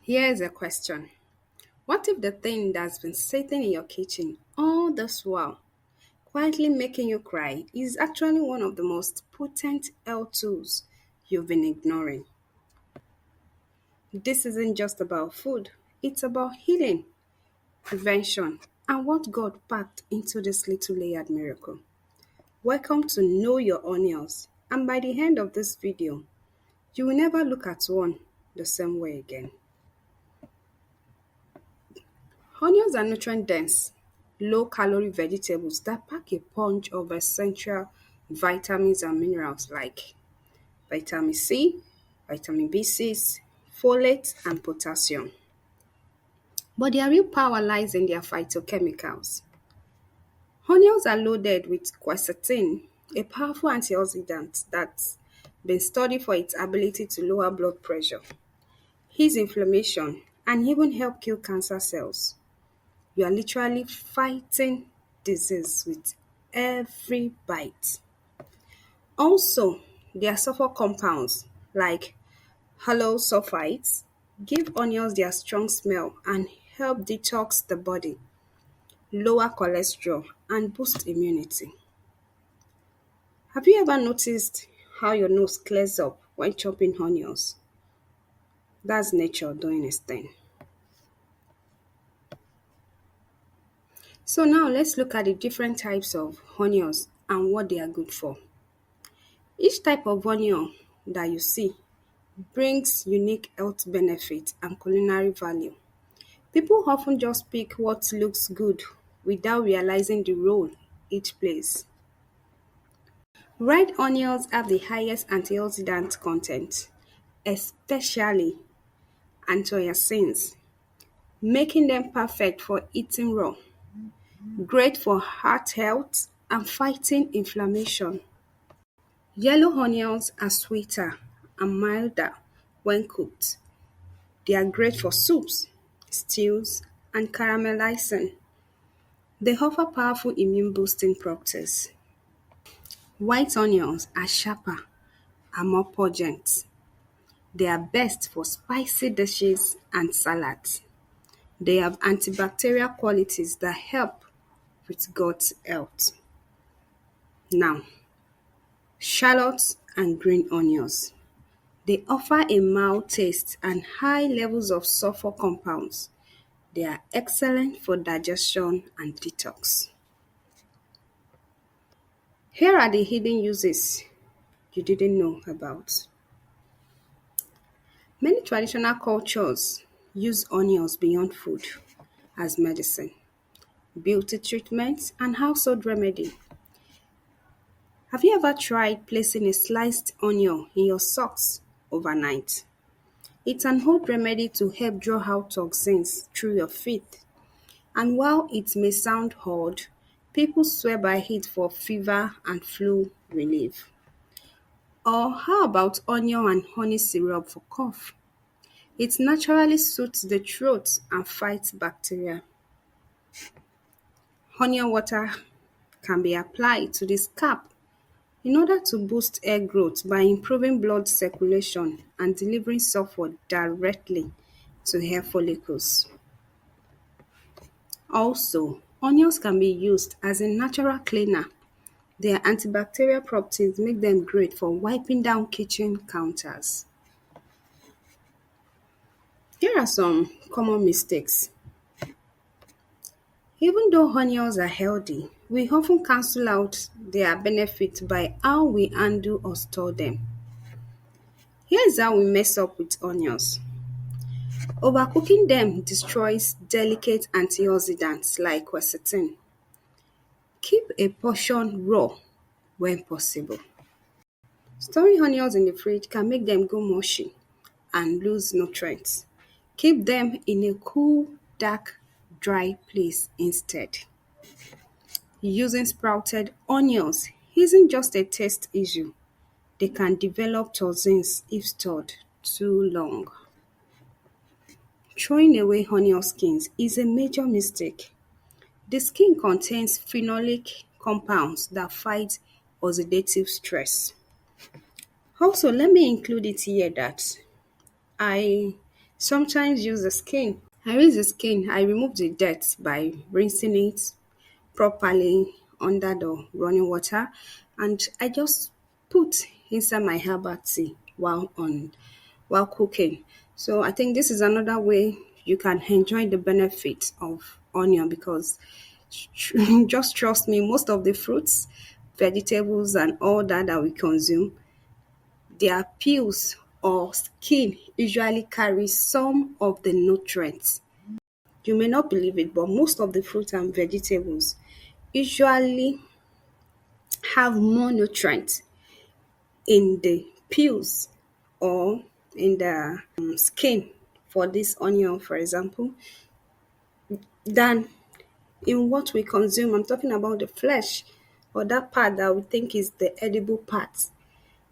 Here's a question. What if the thing that's been sitting in your kitchen all this while, quietly making you cry, is actually one of the most potent health tools you've been ignoring? This isn't just about food, it's about healing, prevention, and what God packed into this little layered miracle. Welcome to Know Your Onions, and by the end of this video, you will never look at one the same way again. Onions are nutrient-dense, low-calorie vegetables that pack a punch of essential vitamins and minerals like vitamin C, vitamin B6, folate, and potassium. But their real power lies in their phytochemicals. Onions are loaded with quercetin, a powerful antioxidant that's been studied for its ability to lower blood pressure, ease inflammation, and even help kill cancer cells. You are literally fighting disease with every bite. Also, their sulfur compounds like halosulfides give onions their strong smell and help detox the body, lower cholesterol, and boost immunity. Have you ever noticed how your nose clears up when chopping onions? That's nature doing its thing. So now let's look at the different types of onions and what they are good for. Each type of onion that you see brings unique health benefits and culinary value. People often just pick what looks good without realizing the role each plays. Red onions have the highest antioxidant content, especially anthocyanins, making them perfect for eating raw, great for heart health and fighting inflammation. Yellow onions are sweeter and milder when cooked. They are great for soups, stews, and caramelizing. They offer powerful immune boosting properties. White onions are sharper and more pungent. They are best for spicy dishes and salads. They have antibacterial qualities that help with gut health. Now, shallots and green onions. They offer a mild taste and high levels of sulfur compounds. They are excellent for digestion and detox. Here are the hidden uses you didn't know about. Many traditional cultures use onions beyond food as medicine, beauty treatments, and household remedy. Have you ever tried placing a sliced onion in your socks overnight? It's an old remedy to help draw out toxins through your feet. And while it may sound odd, people swear by it for fever and flu relief. Or how about onion and honey syrup for cough? It naturally soothes the throat and fights bacteria. Onion water can be applied to the scalp in order to boost hair growth by improving blood circulation and delivering sulfur directly to hair follicles. Also, onions can be used as a natural cleaner. Their antibacterial properties make them great for wiping down kitchen counters. Here are some common mistakes. Even though onions are healthy, we often cancel out their benefits by how we handle or store them. Here is how we mess up with onions. Overcooking them destroys delicate antioxidants like quercetin. Keep a portion raw when possible. Storing onions in the fridge can make them go mushy and lose nutrients. Keep them in a cool, dark, dry place instead. Using sprouted onions isn't just a taste issue. They can develop toxins if stored too long. Throwing away onion skins is a major mistake. The skin contains phenolic compounds that fight oxidative stress. Also, let me include it here that I Sometimes use the skin. I rinse the skin. I remove the dirt by rinsing it properly under the running water, and I just put inside my herbal tea while cooking. So I think this is another way you can enjoy the benefit of onion because just trust me, most of the fruits, vegetables, and all that we consume, their peels or skin usually carry some of the nutrients. You may not believe it, but most of the fruits and vegetables usually have more nutrients in the peels or in the skin for this onion, for example, than in what we consume. I'm talking about the flesh or that part that we think is the edible part.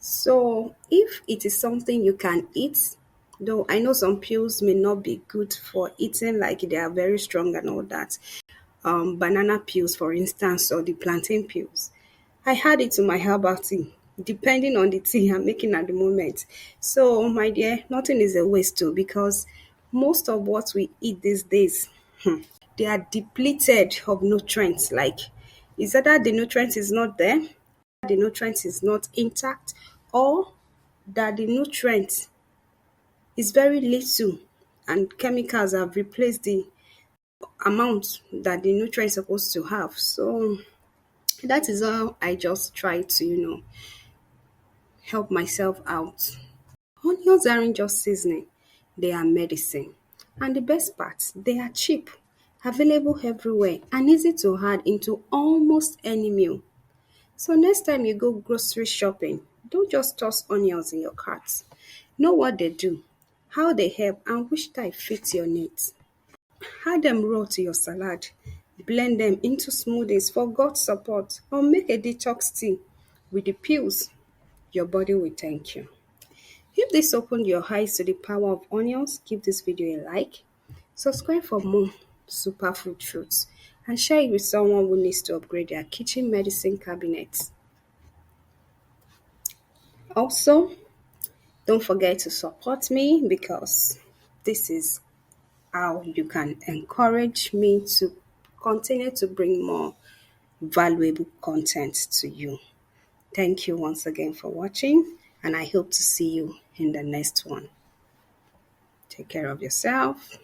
So, if it is something you can eat, though I know some peels may not be good for eating, like they are very strong and all that. Banana peels, for instance, or the plantain peels. I add it to my herbal tea, depending on the tea I'm making at the moment. So, my dear, nothing is a waste too, because most of what we eat these days, they are depleted of nutrients. Like, is either the nutrients is not there, the nutrients is not intact, or that the nutrient is very little and chemicals have replaced the amount that the nutrient is supposed to have. So that is how I just try to, help myself out. Onions aren't just seasoning, they are medicine. And the best part, they are cheap, available everywhere, and easy to add into almost any meal. So next time you go grocery shopping, don't just toss onions in your cart. Know what they do, how they help, and which type fits your needs. Add them raw to your salad, blend them into smoothies for gut support, or make a detox tea with the peels. Your body will thank you. If this opened your eyes to the power of onions, give this video a like, subscribe for more superfood truths, and share it with someone who needs to upgrade their kitchen medicine cabinet. Also, don't forget to support me because this is how you can encourage me to continue to bring more valuable content to you. Thank you once again for watching, and I hope to see you in the next one. Take care of yourself.